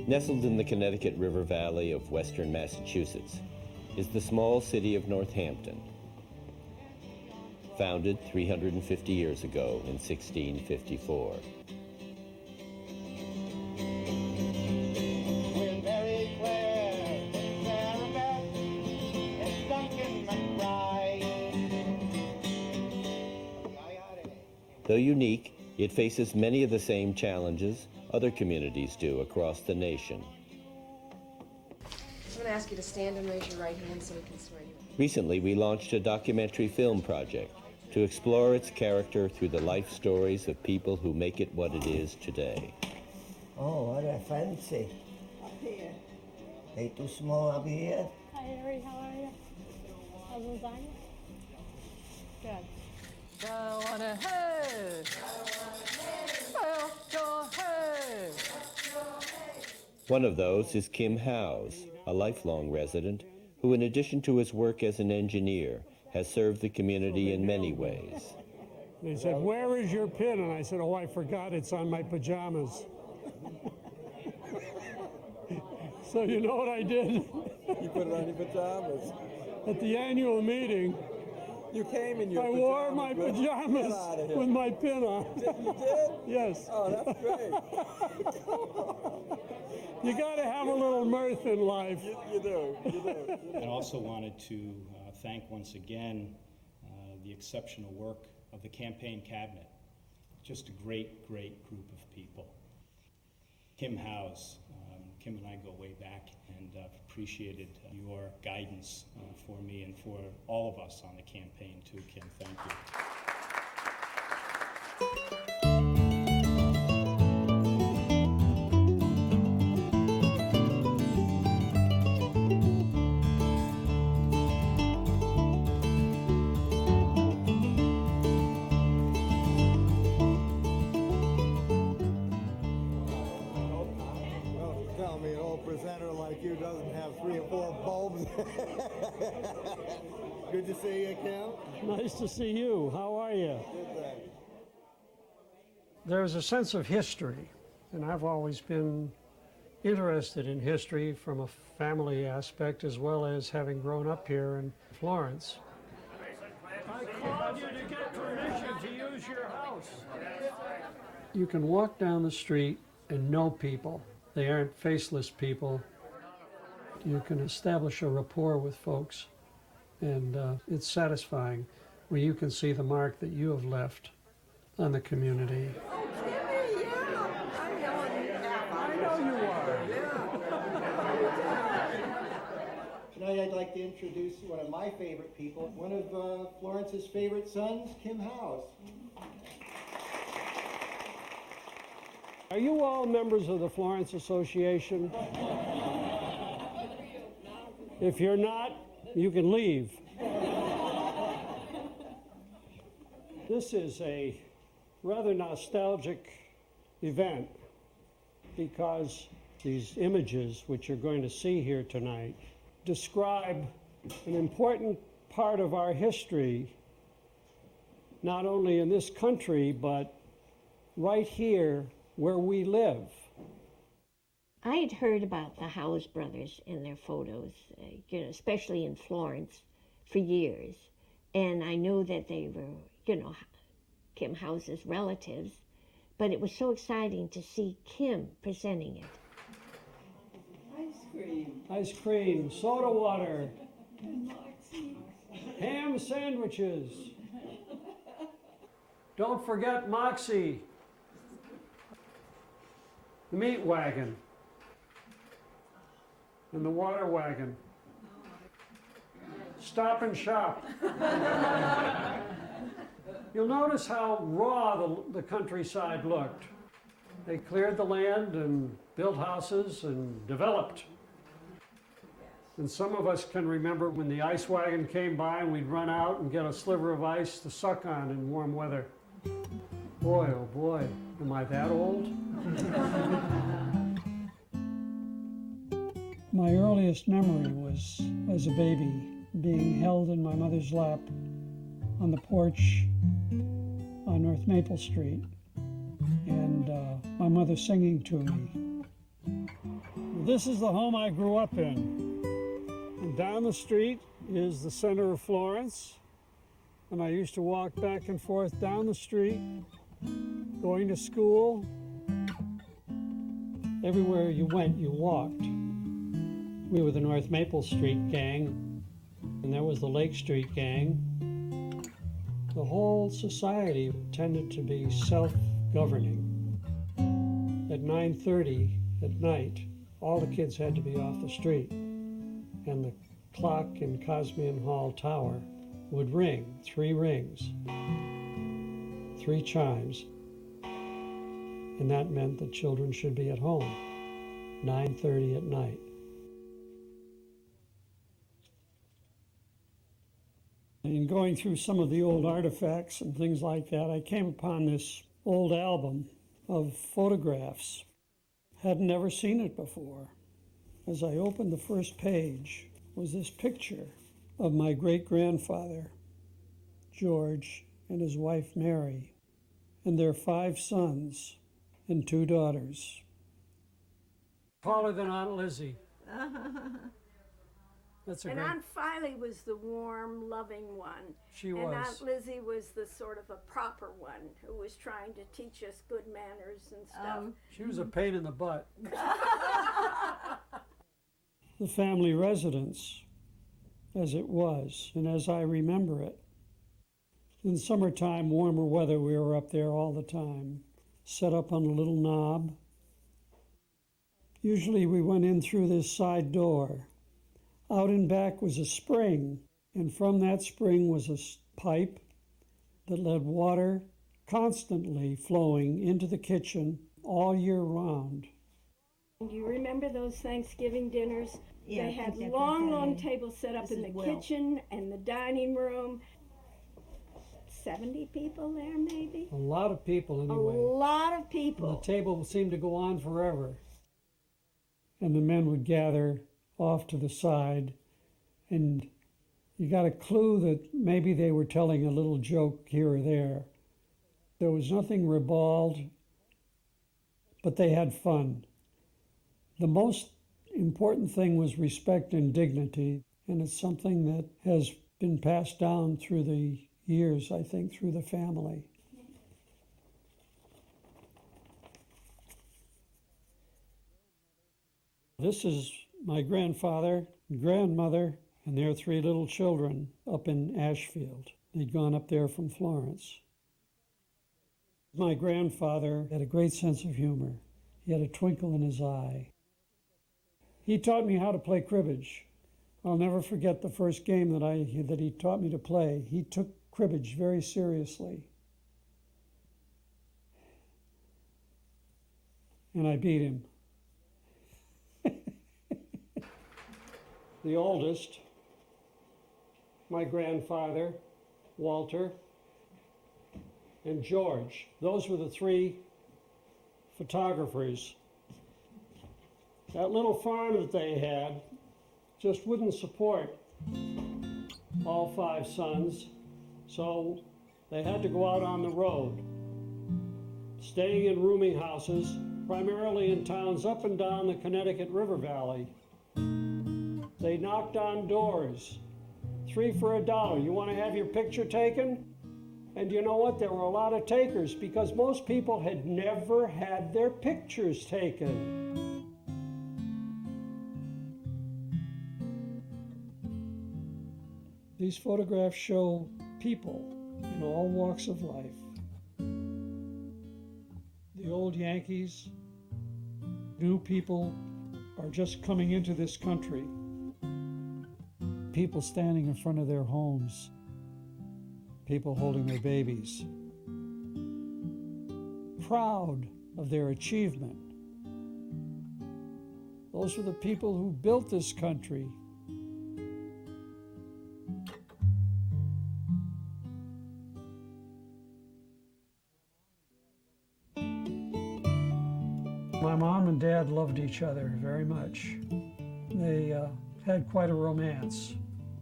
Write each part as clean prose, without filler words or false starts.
Nestled in the Connecticut River Valley of western Massachusetts is the small city of Northampton, founded 350 years ago in 1654. Though unique, it faces many of the same challenges other communities do across the nation. I'm going to ask you to stand and raise your right hand so we can swear you. Recently, we launched a documentary film project to explore its character through the life stories of people who make it what it is today. Oh, what a fancy. They too small up here. Hi, Harry, how are you? How's lasagna? Good. Go on ahead. Go ahead. One of those is Kim Howes, a lifelong resident who, in addition to his work as an engineer, has served the community in many ways. They said, "Where is your pin?" And I said, "Oh, I forgot, it's on my pajamas." So you know what I did? You put it on your pajamas. At the annual meeting, You came in your I pajamas. wore my Get pajamas out of here. with my pin on. You did? Yes. Oh, that's great. You got to have a little mirth in life. You do. I also wanted to thank once again the exceptional work of the campaign cabinet. Just a great, great group of people. Kim Howes, Kim and I go way back, and appreciated your guidance for me and for all of us on the campaign too, Kim. Thank you. Tell me an old presenter like you doesn't have 3 or 4 bulbs. Good to see you, Kim. Nice to see you. How are you? Good, thanks. There's a sense of history, and I've always been interested in history from a family aspect as well as having grown up here in Florence. I called you to get permission to use your house. You can walk down the street and know people. They aren't faceless people. You can establish a rapport with folks, and it's satisfying when you can see the mark that you have left on the community. I know you are. Tonight I'd like to introduce one of my favorite people, one of Florence's favorite sons, Kim Howes. Are you all members of the Florence Association? If you're not, you can leave. This is a rather nostalgic event because these images, which you're going to see here tonight, describe an important part of our history, not only in this country, but right here where we live. I had heard about the Howes brothers and their photos, especially in Florence, for years. And I knew that they were, Kim Howes' relatives. But it was so exciting to see Kim presenting it. Ice cream, soda water, ham sandwiches. Don't forget Moxie. The meat wagon and the water wagon. Stop and Shop. You'll notice how raw the countryside looked. They cleared the land and built houses and developed. And some of us can remember when the ice wagon came by and we'd run out and get a sliver of ice to suck on in warm weather. Boy, oh boy, am I that old? My earliest memory was as a baby being held in my mother's lap on the porch on North Maple Street, and my mother singing to me. This is the home I grew up in. And down the street is the center of Florence, and I used to walk back and forth down the street, going to school. Everywhere you went, you walked. We were the North Maple Street gang, and there was the Lake Street gang. The whole society tended to be self-governing. At 9:30 at night, all the kids had to be off the street, and the clock in Cosmian Hall Tower would ring, 3 rings, 3 chimes, and that meant that children should be at home, 9:30 at night. In going through some of the old artifacts and things like that, I came upon this old album of photographs. Hadn't ever seen it before. As I opened the first page was this picture of my great-grandfather, George, and his wife, Mary, and their 5 sons and 2 daughters. Taller than Aunt Lizzie. That's a and great... Aunt Filey was the warm, loving one. She was. And Aunt Lizzie was the sort of a proper one who was trying to teach us good manners and stuff. She was a pain in the butt. The family residence, as it was, and as I remember it. In summertime, warmer weather, we were up there all the time, set up on a little knob. Usually we went in through this side door. Out in back was a spring, and from that spring was a pipe that led water constantly flowing into the kitchen all year round. Do you remember those Thanksgiving dinners? Yeah, They had long tables set up in the kitchen and the dining room. 70 people there, maybe? A lot of people, anyway. A lot of people. The table seemed to go on forever. And the men would gather off to the side, and you got a clue that maybe they were telling a little joke here or there. There was nothing ribald, but they had fun. The most important thing was respect and dignity, and it's something that has been passed down through the years, I think, through the family. This is my grandfather and grandmother and their 3 little children up in Ashfield. They'd gone up there from Florence. My grandfather had a great sense of humor. He had a twinkle in his eye. He taught me how to play cribbage. I'll never forget the first game that he taught me to play. He took cribbage very seriously. And I beat him. The oldest, my grandfather, Walter, and George. Those were the 3 photographers. That little farm that they had just wouldn't support all 5 sons, so they had to go out on the road, staying in rooming houses, primarily in towns up and down the Connecticut River Valley. They knocked on doors, 3 for $1. You want to have your picture taken? And you know what? There were a lot of takers because most people had never had their pictures taken. These photographs show people in all walks of life. The old Yankees, new people are just coming into this country. people standing in front of their homes, people holding their babies, proud of their achievement. Those were the people who built this country. My mom and dad loved each other very much. They had quite a romance.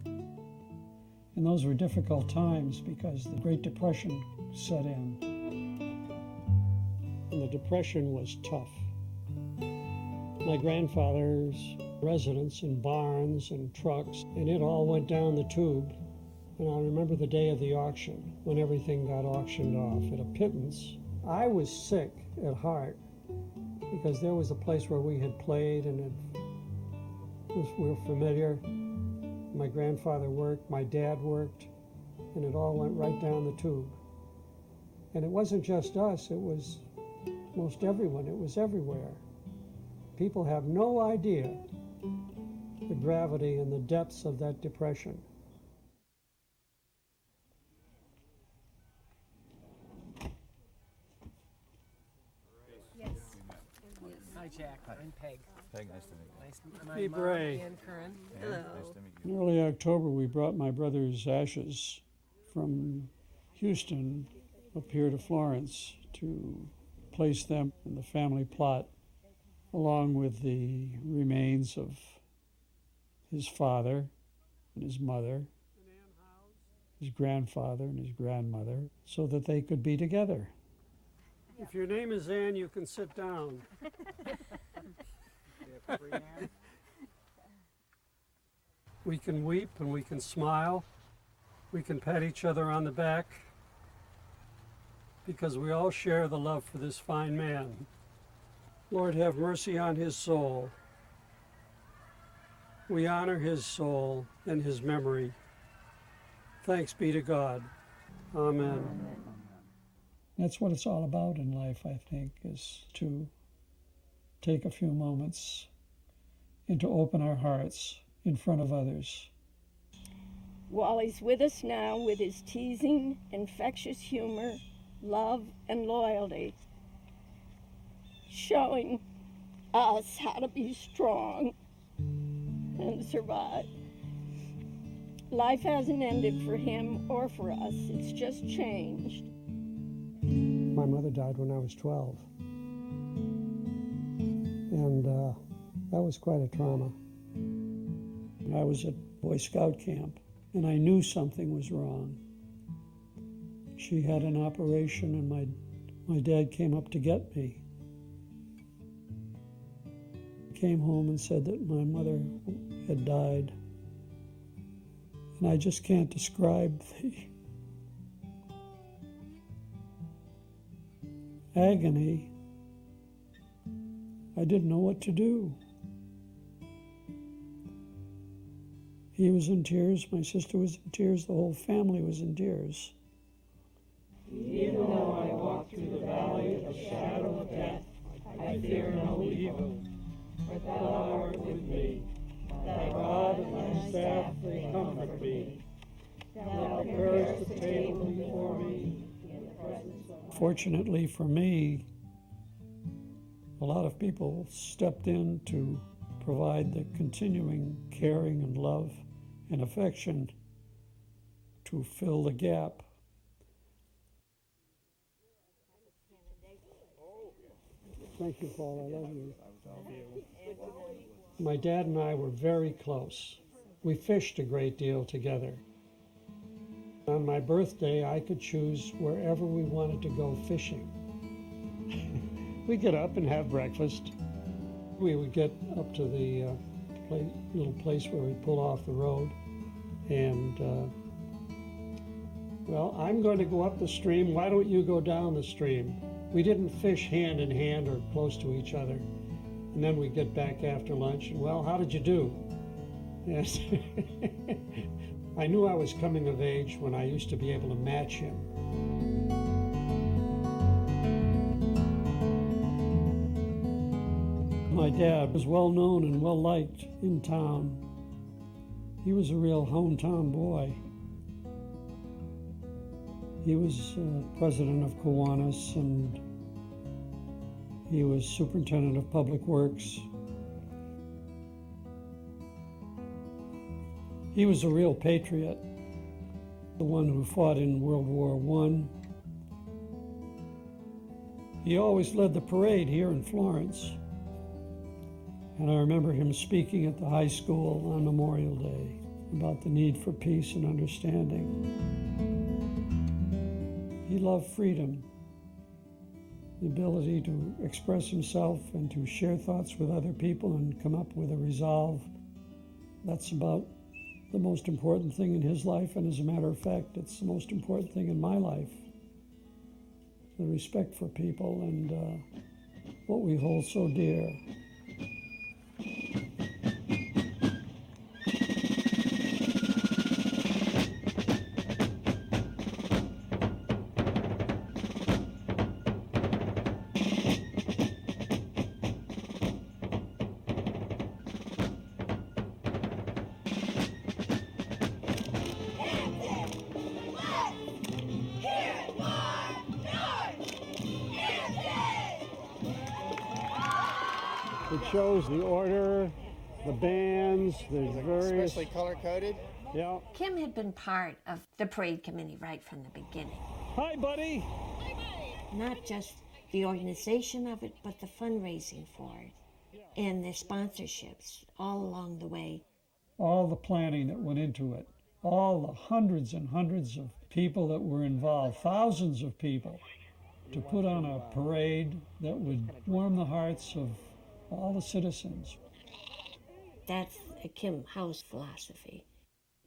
And those were difficult times because the Great Depression set in. And the Depression was tough. My grandfather's residence in barns and trucks, and it all went down the tube. And I remember the day of the auction, when everything got auctioned off at a pittance. I was sick at heart because there was a place where we had played and we were familiar. My grandfather worked, my dad worked, and it all went right down the tube. And it wasn't just us, it was most everyone, it was everywhere. People have no idea the gravity and the depths of that depression. Hi, Jack. I'm Peg. Peg, nice to meet you. Nice to meet you. Hey, Bray. And Curran. Yeah, Hello. nice to meet you. In early October, we brought my brother's ashes from Houston up here to Florence to place them in the family plot, along with the remains of his father and his mother, his grandfather and his grandmother, so that they could be together. If your name is Ann, you can sit down. We can weep and we can smile. We can pat each other on the back because we all share the love for this fine man. Lord, have mercy on his soul. We honor his soul and his memory. Thanks be to God. Amen. That's what it's all about in life, I think, is to take a few moments and to open our hearts in front of others. Wally's with us now with his teasing, infectious humor, love, and loyalty, showing us how to be strong and survive. Life hasn't ended for him or for us, it's just changed. My mother died when I was 12, and that was quite a trauma. I was at Boy Scout camp, and I knew something was wrong. She had an operation, and my dad came up to get me. Came home and said that my mother had died. And I just can't describe the agony. I didn't know what to do. He was in tears, my sister was in tears, the whole family was in tears. Even though I walk through the valley of the shadow of death, I fear no evil, for thou art with me. Thy rod and thy staff, they comfort me. Thou preparest the table before me in the presence of my... Fortunately for me, a lot of people stepped in to provide the continuing caring and love and affection to fill the gap. Thank you, Paul. I love you. My dad and I were very close. We fished a great deal together. On my birthday, I could choose wherever we wanted to go fishing. We'd get up and have breakfast. We would get up to the little place where we pull off the road. And, well, I'm going to go up the stream. Why don't you go down the stream? We didn't fish hand in hand or close to each other. And then we'd get back after lunch, and, well, how did you do? Yes. I knew I was coming of age when I used to be able to match him. My dad was well known and well liked in town. He was a real hometown boy. He was president of Kiwanis, and he was superintendent of public works. He was a real patriot, the one who fought in World War I. He always led the parade here in Florence. And I remember him speaking at the high school on Memorial Day about the need for peace and understanding. He loved freedom, the ability to express himself and to share thoughts with other people and come up with a resolve. That's about the most important thing in his life, and as a matter of fact, it's the most important thing in my life. The respect for people and what we hold so dear. It shows the order, the bands, there's various... Especially color-coded? Yeah. Kim had been part of the parade committee right from the beginning. Hi, buddy. Not just the organization of it, but the fundraising for it and the sponsorships all along the way. All the planning that went into it, all the hundreds and hundreds of people that were involved, thousands of people, to put on a parade that would warm the hearts of all the citizens. That's a Kim House philosophy,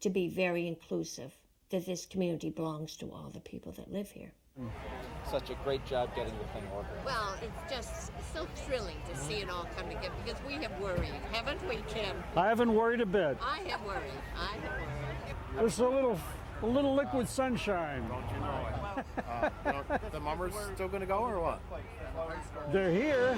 to be very inclusive, that this community belongs to all the people that live here. Such a great job getting the thing organized. Well, it's just so thrilling to see it all come together because we have worried, haven't we, Kim? I haven't worried a bit. I have worried. I have worried. There's a little liquid sunshine. Don't you know it? The mummers still going to go or what? They're here.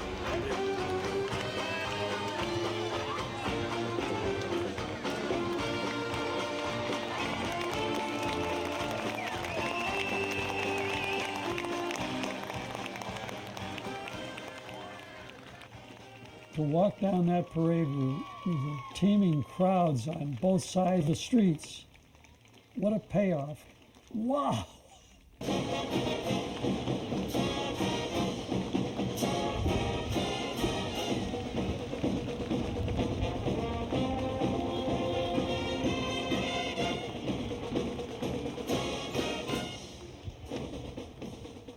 To walk down that parade route with the teeming crowds on both sides of the streets, what a payoff. Wow!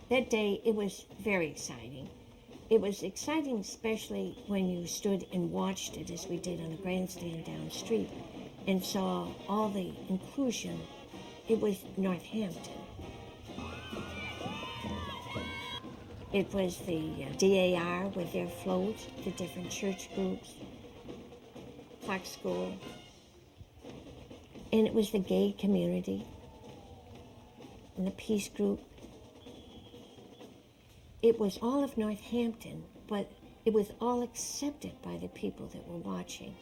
That day, it was very exciting. It was exciting, especially when you stood and watched it, as we did on the grandstand down the street, and saw all the inclusion. It was Northampton. It was the DAR with their float, the different church groups, Fox School, and it was the gay community and the peace group. It was all of Northampton, but it was all accepted by the people that were watching.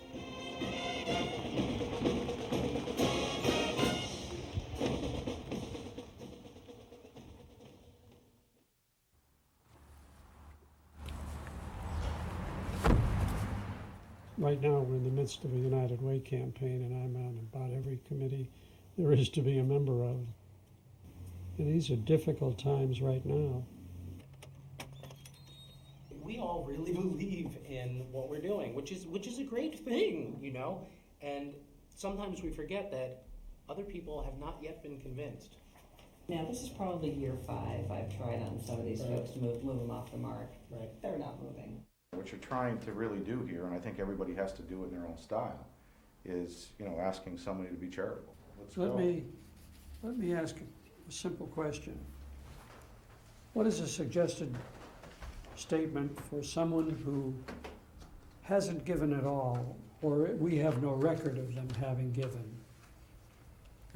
Right now, we're in the midst of a United Way campaign, and I'm on about every committee there is to be a member of. And these are difficult times right now. We all really believe in what we're doing, which is a great thing, you know? And sometimes we forget that other people have not yet been convinced. Now, this is probably year 5. I've tried on some of these folks to move them off the mark. Right. They're not moving. What you're trying to really do here, and I think everybody has to do it in their own style, is, asking somebody to be charitable. Let me ask a simple question. What is a suggested statement for someone who hasn't given at all, or we have no record of them having given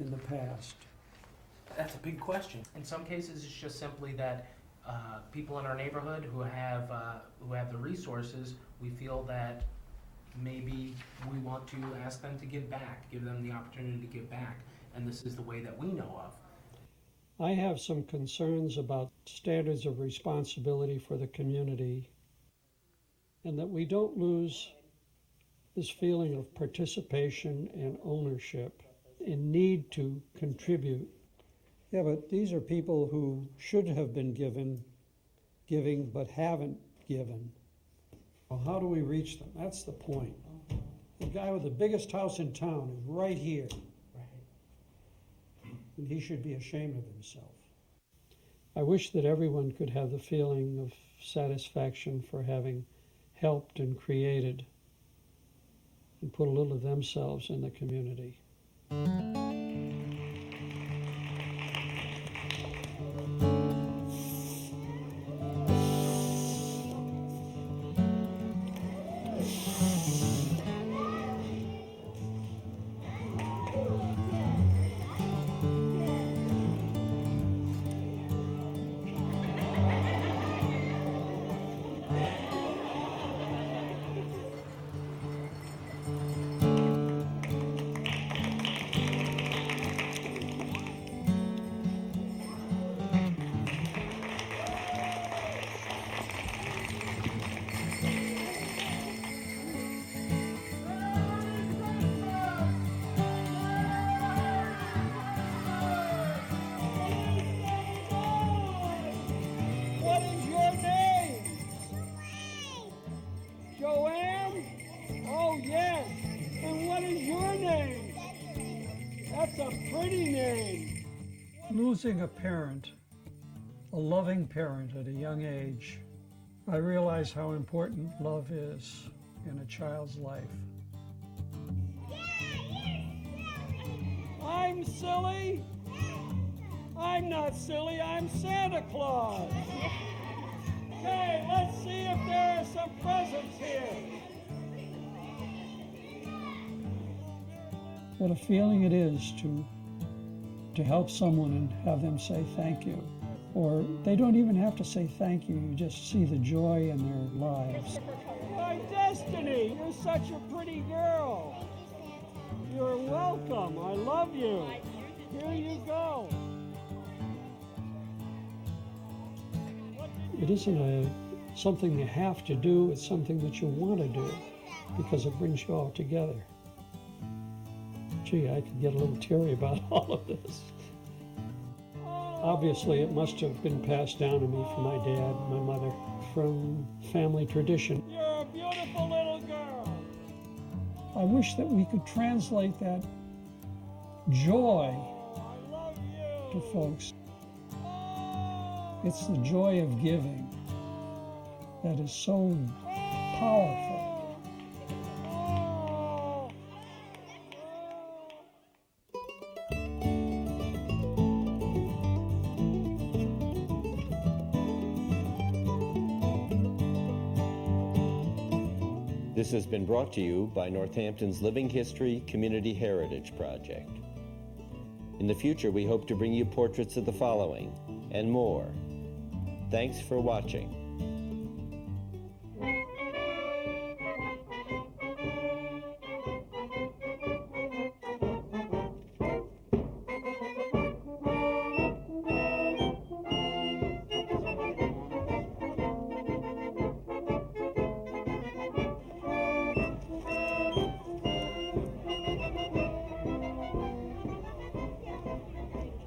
in the past? That's a big question. In some cases, it's just simply that people in our neighborhood who have the resources, we feel that maybe we want want to ask them to give back, give them the opportunity to give back, and this is the way that we know of. I have some concerns about standards of responsibility for the community, and that we don't lose this feeling of participation and ownership and need to contribute. Yeah, but these are people who should have been giving but haven't given. Well, how do we reach them? That's the point. The guy with the biggest house in town is right here. And he should be ashamed of himself. I wish that everyone could have the feeling of satisfaction for having helped and created and put a little of themselves in the community. Losing a parent, a loving parent at a young age, I realize how important love is in a child's life. I'm silly. I'm not silly, I'm Santa Claus. Okay, let's see if there are some presents here. What a feeling it is to help someone and have them say thank you. Or they don't even have to say thank you, you just see the joy in their lives. My Destiny, you're such a pretty girl. You're welcome, I love you. Here you go. It isn't something you have to do, it's something that you want to do because it brings you all together. Gee, I could get a little teary about all of this. Obviously, it must have been passed down to me from my dad, my mother, from family tradition. You're a beautiful little girl. I wish that we could translate that joy to folks. It's the joy of giving that is so powerful. This has been brought to you by Northampton's Living History Community Heritage Project. In the future, we hope to bring you portraits of the following and more. Thanks for watching.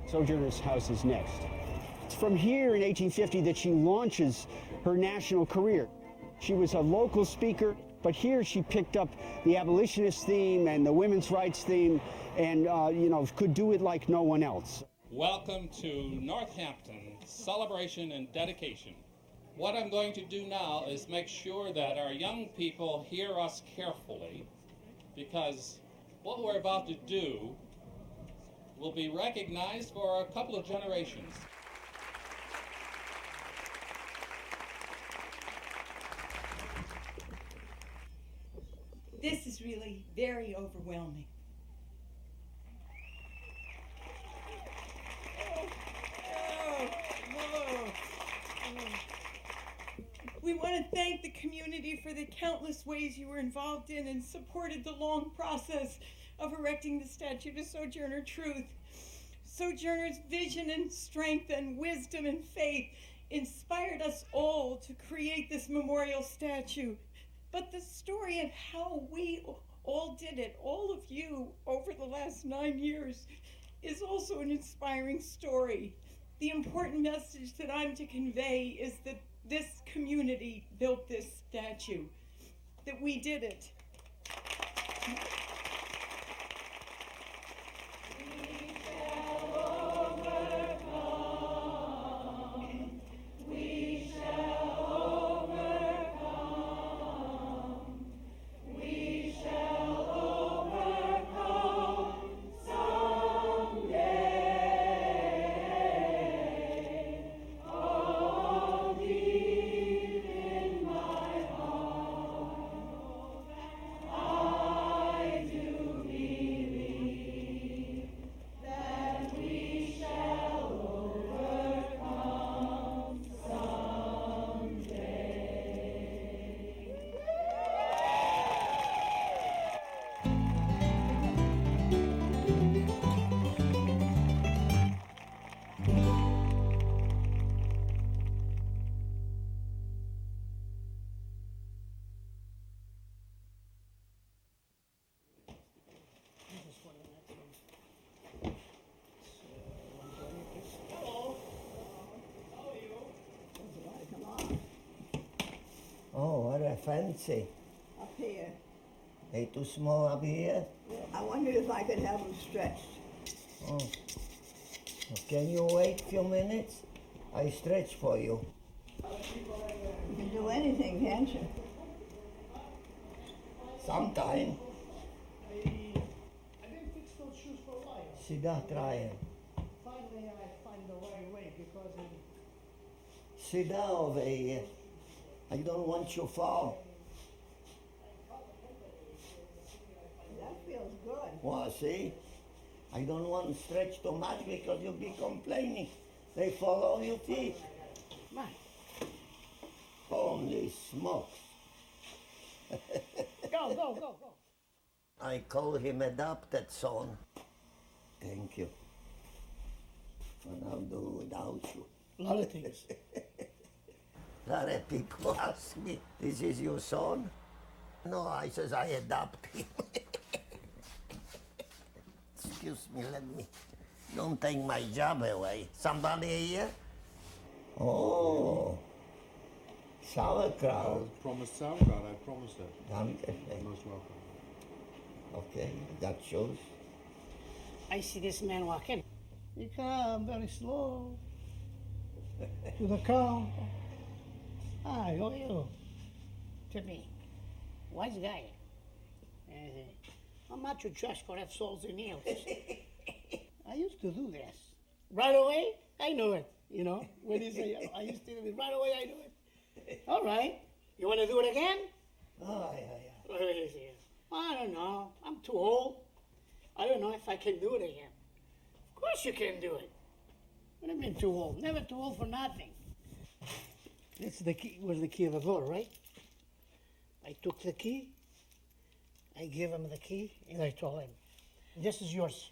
Sojourner's House is next. It's from here in 1850 that she launches her national career. She was a local speaker, but here she picked up the abolitionist theme and the women's rights theme and, could do it like no one else. Welcome to Northampton Celebration and Dedication. What I'm going to do now is make sure that our young people hear us carefully, because what we're about to do will be recognized for a couple of generations. This is really very overwhelming. We want to thank the community for the countless ways you were involved in and supported the long process of erecting the statue to Sojourner Truth. Sojourner's vision and strength and wisdom and faith inspired us all to create this memorial statue. But the story of how we all did it, all of you, over the last 9 years, is also an inspiring story. The important message that I'm to convey is that this community built this statue, that we did it. Oh, what a fancy. Up here. They too small up here? I wondered if I could have them stretched. Oh. Well, can you wait a few minutes? I stretch for you. You can do anything, can't you? Sometime. I didn't fix those shoes for a while. See that, try it. Finally, I find the right way because Sit down over here. I don't want you to fall. That feels good. Well, see? I don't want to stretch too much because you'll be complaining. They fall on your feet. Come on. Holy smokes. Go. I call him adopted son. Thank you. What I'll do without you. A lot of things. A lot of people ask me, this is your son? No, I says I adopt him. Excuse me, let me, don't take my job away. Somebody here? Oh, sauerkraut. I promised sauerkraut, I promised it. Danke. You're most welcome. Okay, got shoes. I see this man walk in. He come very slow to the car. Hi, how are you? To me. Wise guy. How much you charge for that soles and nails? I used to do this. Right away, I know it. You know, when he say, I used to do it, right away I do it. All right. You want to do it again? Oh, yeah. I don't know. I'm too old. I don't know if I can do it again. Of course you can do it. What do you mean too old? Never too old for nothing. This the key was the key of the door, right? I took the key, I gave him the key, and I told him, this is yours.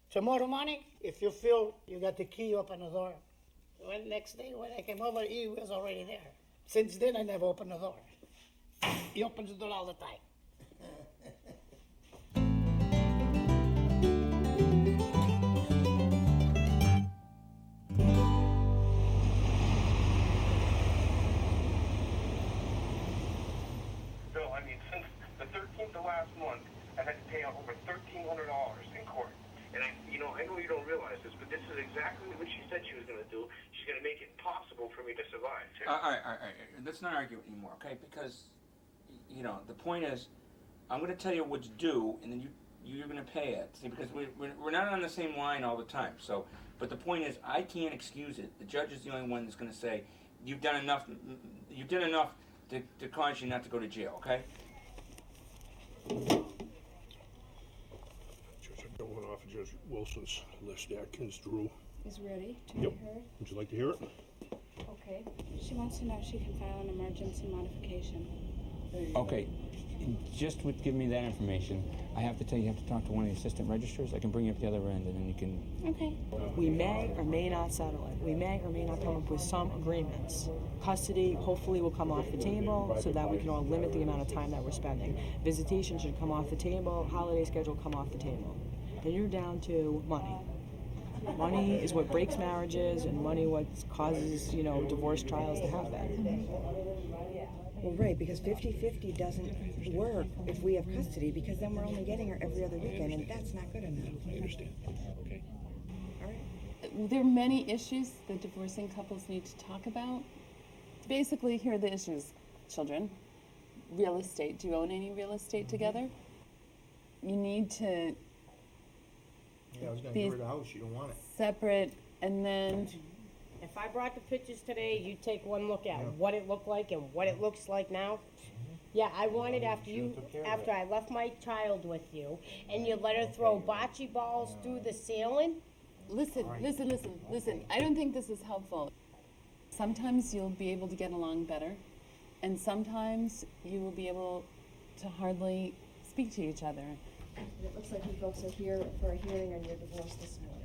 Tomorrow morning, if you feel you got the key, open the door. Well, next day when I came over, he was already there. Since then, I never opened the door. He opens the door all the time. Bill, I mean, since the 13th of last month, I've had to pay out over $1,300 in court. And I know you don't realize this, but this is exactly what she said she was going to do. She's going to make it impossible for me to survive, too. All right. Let's not argue anymore, okay? Because, the point is, I'm going to tell you what's due, and then you're going to pay it. See, because we're not on the same line all the time. So, but the point is, I can't excuse it. The judge is the only one that's going to say, you did enough to cause you not to go to jail, okay? Judge, I got one off of Judge Wilson's list. Atkins Drew. Is ready to Yep. be heard? Would you like to hear it? Okay. Okay. She wants to know if she can file an emergency modification. Okay, just with giving me that information, I have to tell you, you have to talk to one of the assistant registrars. I can bring you up the other end, and then you can... Okay. We may or may not settle it. We may or may not come up with some agreements. Custody hopefully will come off the table so that we can all limit the amount of time that we're spending. Visitation should come off the table. Holiday schedule come off the table. Then you're down to money. Money is what breaks marriages, and money what causes, divorce trials to happen. Well, right, because 50-50 doesn't work if we have custody, because then we're only getting her every other weekend, and that's not good enough. I understand. Okay. All right. There are many issues that divorcing couples need to talk about. Basically, here are the issues. Children, real estate. Do you own any real estate together? You need to I was going to give her the house. You don't want it. separate, and then If I brought the pictures today, you'd take one look at what it looked like and what it looks like now. Yeah, I wanted after I left my child with you, and you let her throw bocce balls through the ceiling. listen. I don't think this is helpful. Sometimes you'll be able to get along better, and sometimes you will be able to hardly speak to each other. It looks like you folks are here for a hearing on your divorce this morning.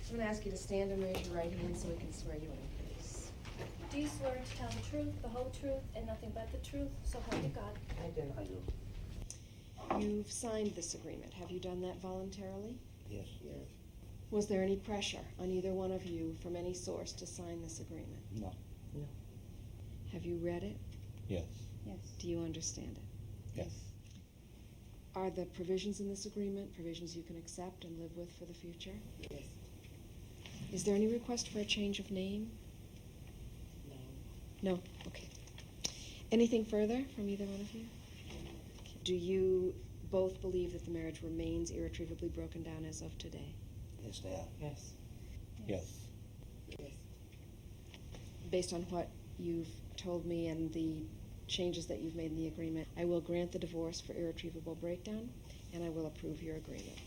So I'm going to ask you to stand and raise your right hand so we can swear you in, please. Do you swear to tell the truth, the whole truth, and nothing but the truth, so help you God? I do. You've signed this agreement. Have you done that voluntarily? Yes. Was there any pressure on either one of you from any source to sign this agreement? No. Have you read it? Yes. Yes. Do you understand it? Yes. Are the provisions in this agreement provisions you can accept and live with for the future? Yes. Is there any request for a change of name? No. No? Okay. Anything further from either one of you? Do you both believe that the marriage remains irretrievably broken down as of today? Yes, they are. Yes. Yes. Based on what you've told me and the changes that you've made in the agreement, I will grant the divorce for irretrievable breakdown, and I will approve your agreement.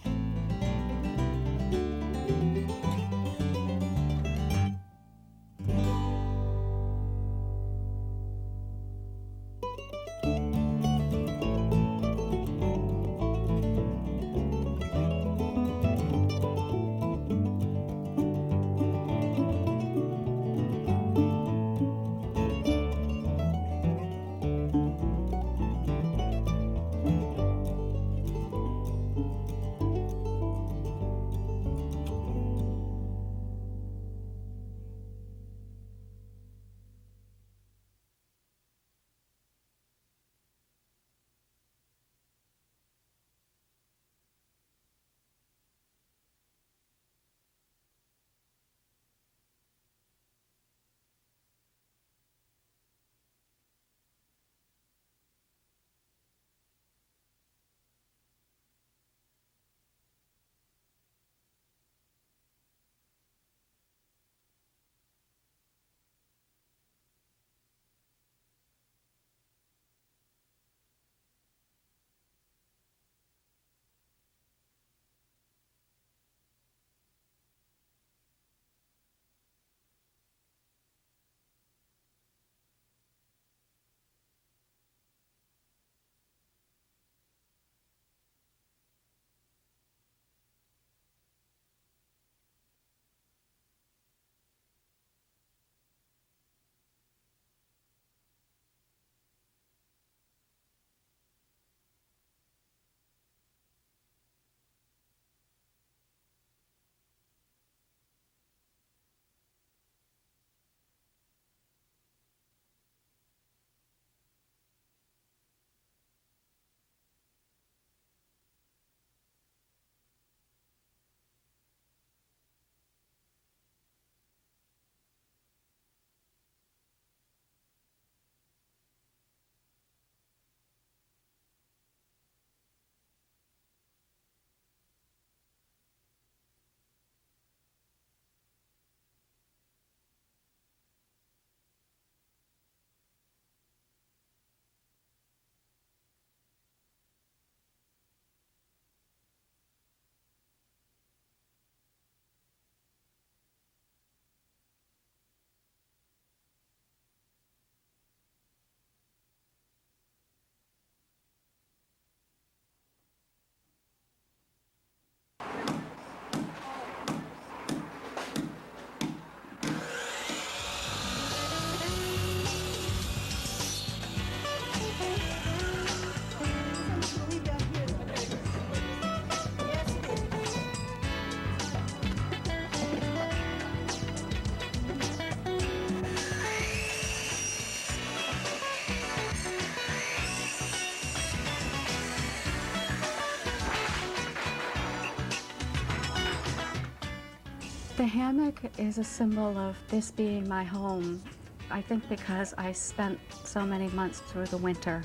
The hammock is a symbol of this being my home. I think because I spent so many months through the winter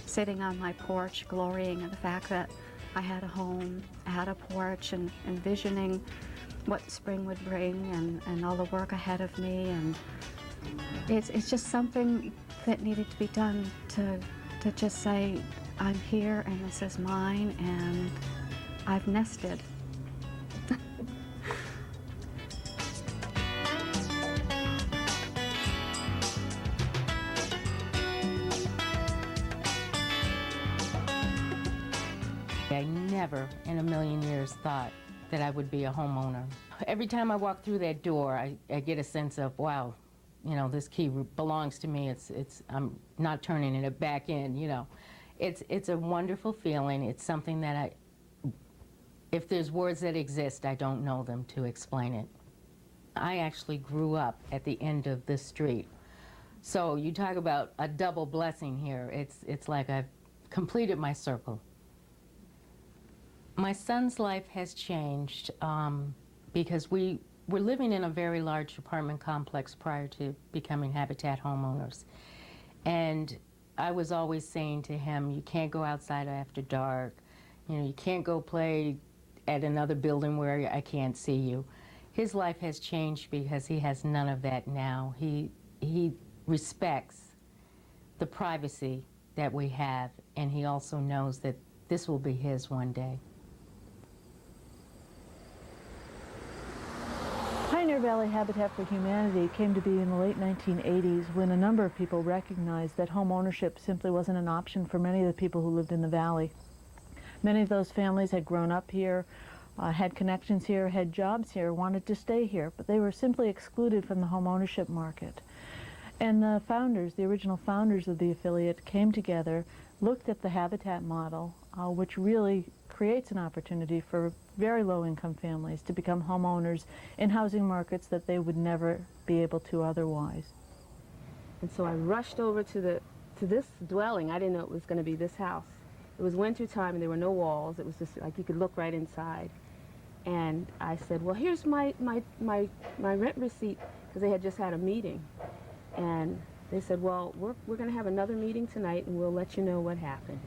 sitting on my porch, glorying in the fact that I had a home, I had a porch, and envisioning what spring would bring and all the work ahead of me. And it's just something that needed to be done to just say, I'm here and this is mine and I've nested. I never in a million years thought that I would be a homeowner. Every time I walk through that door, I get a sense of, wow, you know, this key belongs to me. I'm not turning it back in, you know. It's a wonderful feeling. It's something that if there's words that exist, I don't know them to explain it. I actually grew up at the end of this street. So you talk about a double blessing here. It's like I've completed my circle. My son's life has changed because we were living in a very large apartment complex prior to becoming Habitat homeowners. And I was always saying to him, you can't go outside after dark. You know, you can't go play at another building where I can't see you. His life has changed because he has none of that now. He respects the privacy that we have, and he also knows that this will be his one day. Pioneer Valley Habitat for Humanity came to be in the late 1980s when a number of people recognized that home ownership simply wasn't an option for many of the people who lived in the valley. Many of those families had grown up here, had connections here, had jobs here, wanted to stay here, but they were simply excluded from the home ownership market. And the founders, the original founders of the affiliate, came together, looked at the Habitat model, which really creates an opportunity for very low-income families to become homeowners in housing markets that they would never be able to otherwise. And so I rushed over to this dwelling. I didn't know it was going to be this house. It was winter time and there were no walls. It was just like you could look right inside. And I said, well, here's my rent receipt, because they had just had a meeting. And they said, well, we're going to have another meeting tonight and we'll let you know what happened.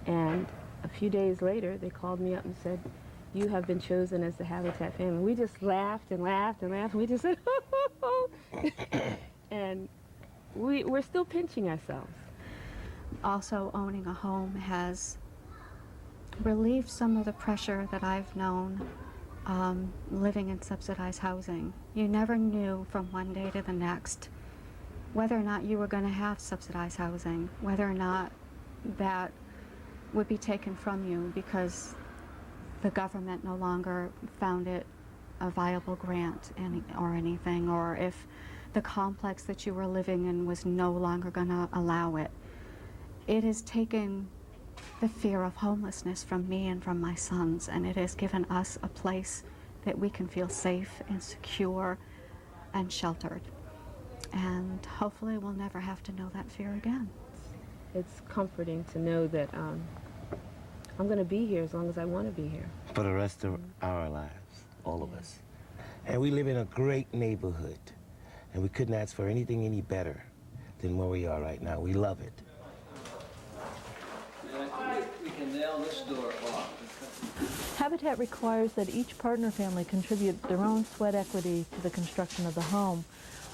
And a few days later, they called me up and said, you have been chosen as the Habitat family. We just laughed and laughed and laughed. We just said, oh. And we're still pinching ourselves. Also, owning a home has relieved some of the pressure that I've known living in subsidized housing. You never knew from one day to the next whether or not you were going to have subsidized housing, whether or not that would be taken from you because the government no longer found it a viable grant or anything, or if the complex that you were living in was no longer going to allow it. It has taken the fear of homelessness from me and from my sons, and it has given us a place that we can feel safe and secure and sheltered. And hopefully we'll never have to know that fear again. It's comforting to know that I'm going to be here as long as I want to be here. For the rest of our lives, all of us. And we live in a great neighborhood, and we couldn't ask for anything any better than where we are right now. We love it. We can nail this door off. Habitat requires that each partner family contribute their own sweat equity to the construction of the home.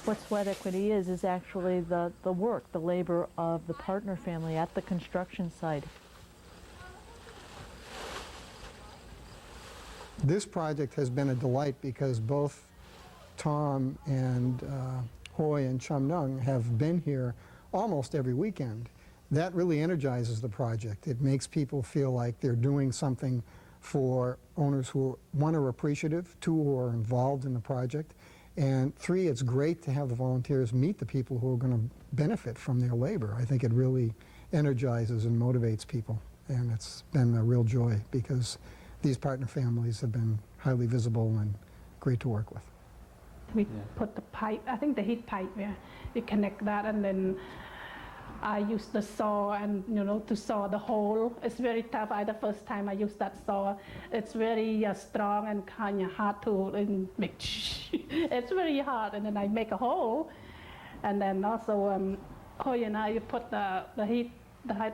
What sweat equity is actually the work, the labor of the partner family at the construction site. This project has been a delight because both Tom and Hoy and Chum Nung have been here almost every weekend. That really energizes the project. It makes people feel like they're doing something for owners who, one, are appreciative, two, who are involved in the project, and three, it's great to have the volunteers meet the people who are going to benefit from their labor. I think it really energizes and motivates people, and it's been a real joy because these partner families have been highly visible and great to work with. We put the pipe, I think the heat pipe, we connect that, and then I use the saw and, to saw the hole. It's very tough. The first time I used that saw, it's very strong and kind of hard to make. It's very hard, and then I make a hole. And then also, Hoy and I put the heat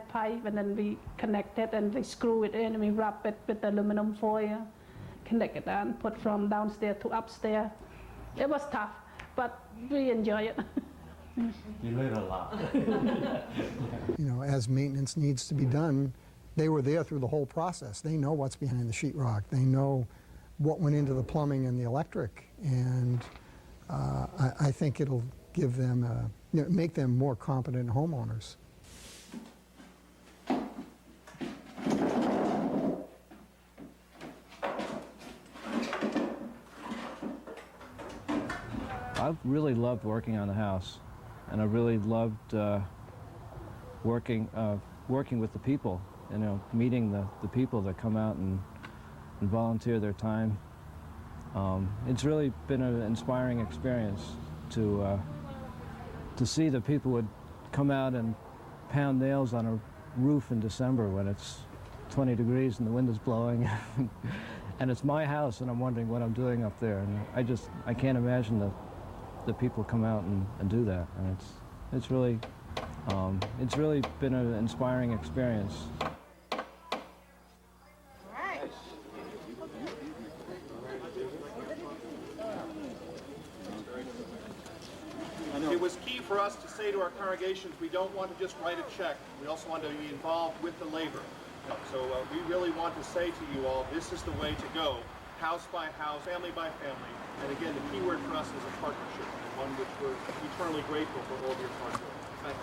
pipe, and then we connect it and we screw it in and we wrap it with aluminum foil, connect it and put from downstairs to upstairs. It was tough, but we enjoy it. You learn a lot. As maintenance needs to be done, they were there through the whole process. They know what's behind the sheetrock. They know what went into the plumbing and the electric, and I think it'll give them, make them more competent homeowners. I've really loved working on the house, and I really loved working with the people. Meeting the people that come out and volunteer their time. It's really been an inspiring experience to see the people would come out and pound nails on a roof in December when it's 20 degrees and the wind is blowing. And it's my house, and I'm wondering what I'm doing up there. And I can't imagine the people come out and do that. And it's really been an inspiring experience. It was key for us to say to our congregations, we don't want to just write a check. We also want to be involved with the labor. So we really want to say to you all, this is the way to go, house by house, family by family. And again, the key word for us is a partnership, and one which we're eternally grateful for all of your hard work. Thank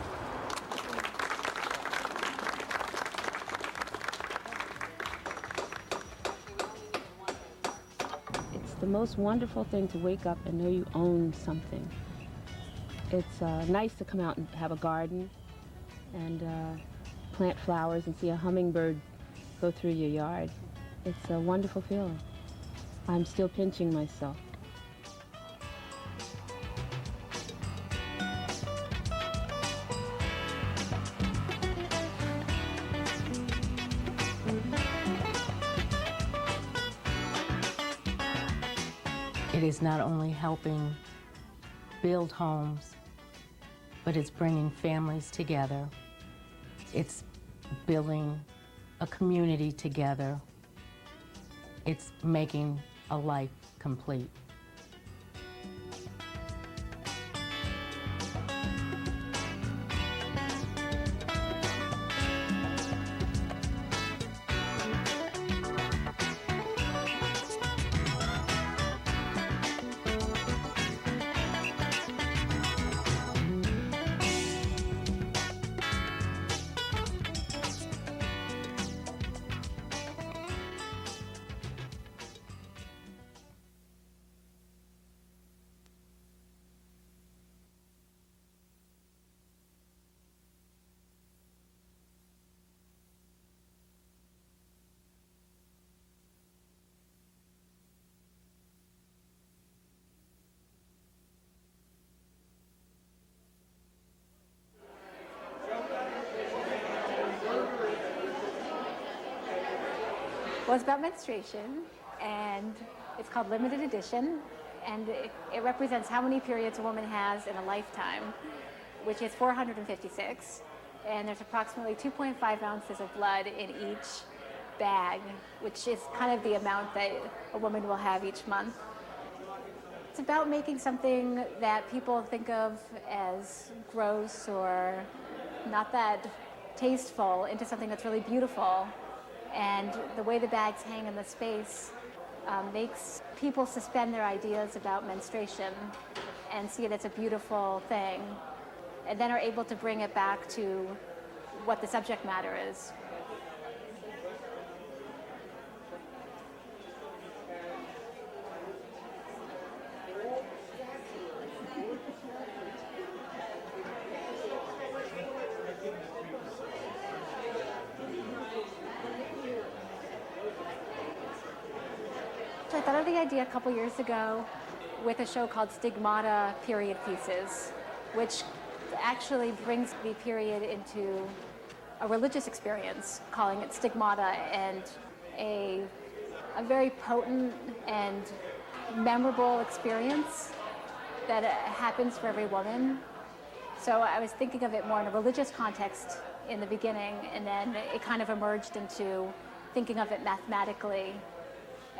you. It's the most wonderful thing to wake up and know you own something. It's nice to come out and have a garden and plant flowers and see a hummingbird go through your yard. It's a wonderful feeling. I'm still pinching myself. It is not only helping build homes, but it's bringing families together. It's building a community together. It's making a life complete. Well, it's about menstruation, and it's called limited edition, and it represents how many periods a woman has in a lifetime, which is 456, and there's approximately 2.5 ounces of blood in each bag, which is kind of the amount that a woman will have each month. It's about making something that people think of as gross or not that tasteful into something that's really beautiful. And the way the bags hang in the space makes people suspend their ideas about menstruation and see it as a beautiful thing, and then are able to bring it back to what the subject matter is. So I thought of the idea a couple years ago with a show called Stigmata Period Pieces, which actually brings the period into a religious experience, calling it stigmata, and a very potent and memorable experience that happens for every woman. So I was thinking of it more in a religious context in the beginning, and then it kind of emerged into thinking of it mathematically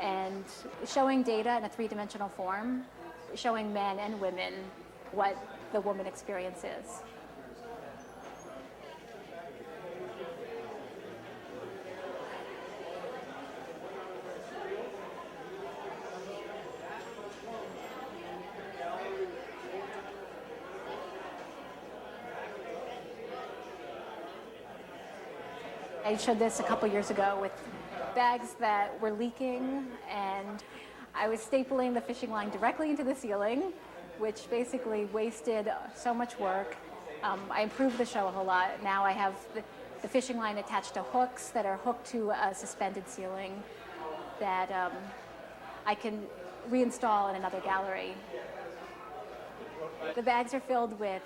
and showing data in a three-dimensional form, showing men and women what the woman experience is. I showed this a couple years ago with bags that were leaking, and I was stapling the fishing line directly into the ceiling, which basically wasted so much work. I improved the show a whole lot. Now I have the fishing line attached to hooks that are hooked to a suspended ceiling that I can reinstall in another gallery. The bags are filled with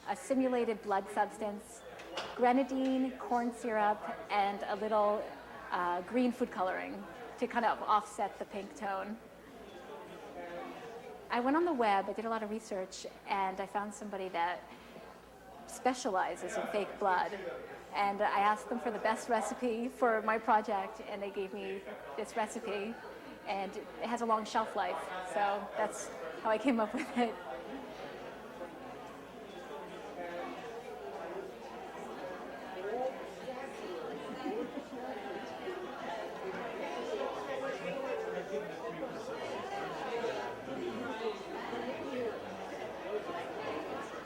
a simulated blood substance, grenadine, corn syrup, and a little green food coloring to kind of offset the pink tone. I went on the web, I did a lot of research, and I found somebody that specializes in fake blood. And I asked them for the best recipe for my project, and they gave me this recipe, and it has a long shelf life. So that's how I came up with it.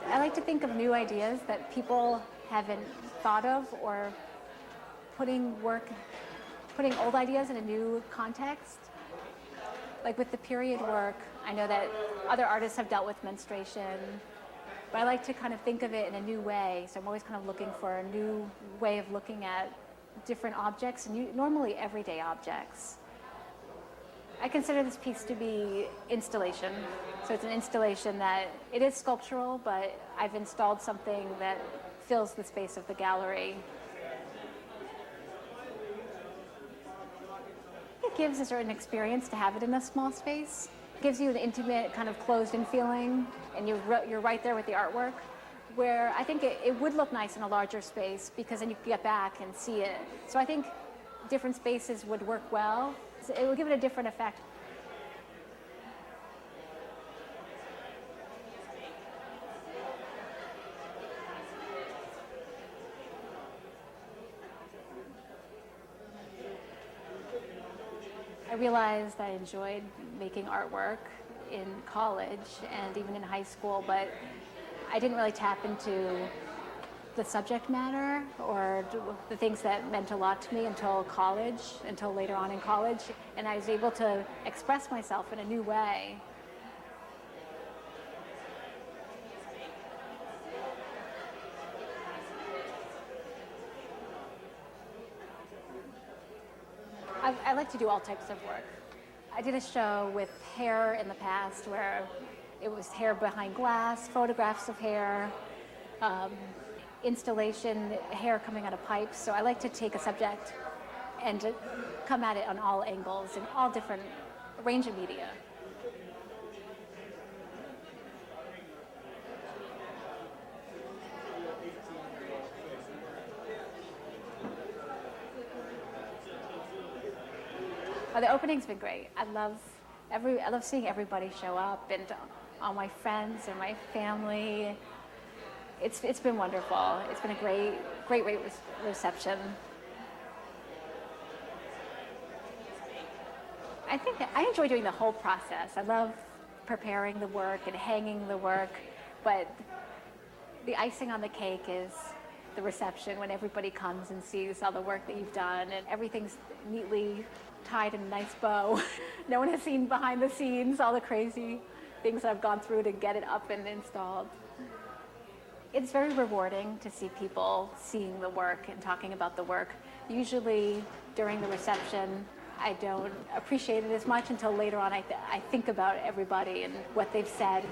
I like to think of new ideas that people haven't thought of, or putting old ideas in a new context. Like with the period work, I know that other artists have dealt with menstruation, but I like to kind of think of it in a new way. So I'm always kind of looking for a new way of looking at different objects, and normally everyday objects. I consider this piece to be installation. So it's an installation that it is sculptural, but I've installed something that fills the space of the gallery. It gives a certain experience to have it in a small space. It gives you an intimate, kind of closed-in feeling, and you're right there with the artwork, where I think it would look nice in a larger space, because then you can get back and see it. So I think different spaces would work well. It would give it a different effect. I realized I enjoyed making artwork in college and even in high school, but I didn't really tap into the subject matter or the things that meant a lot to me until college, until later on in college, and I was able to express myself in a new way. I like to do all types of work. I did a show with hair in the past where it was hair behind glass, photographs of hair, installation, hair coming out of pipes. So I like to take a subject and to come at it on all angles in all different range of media. The opening's been great. I love seeing everybody show up, and all my friends and my family. It's been wonderful. It's been a great reception. I think I enjoy doing the whole process. I love preparing the work and hanging the work, but the icing on the cake is the reception, when everybody comes and sees all the work that you've done and everything's neatly tied in a nice bow. No one has seen behind the scenes, all the crazy things that I've gone through to get it up and installed. It's very rewarding to see people seeing the work and talking about the work. Usually during the reception, I don't appreciate it as much until later on I think about everybody and what they've said.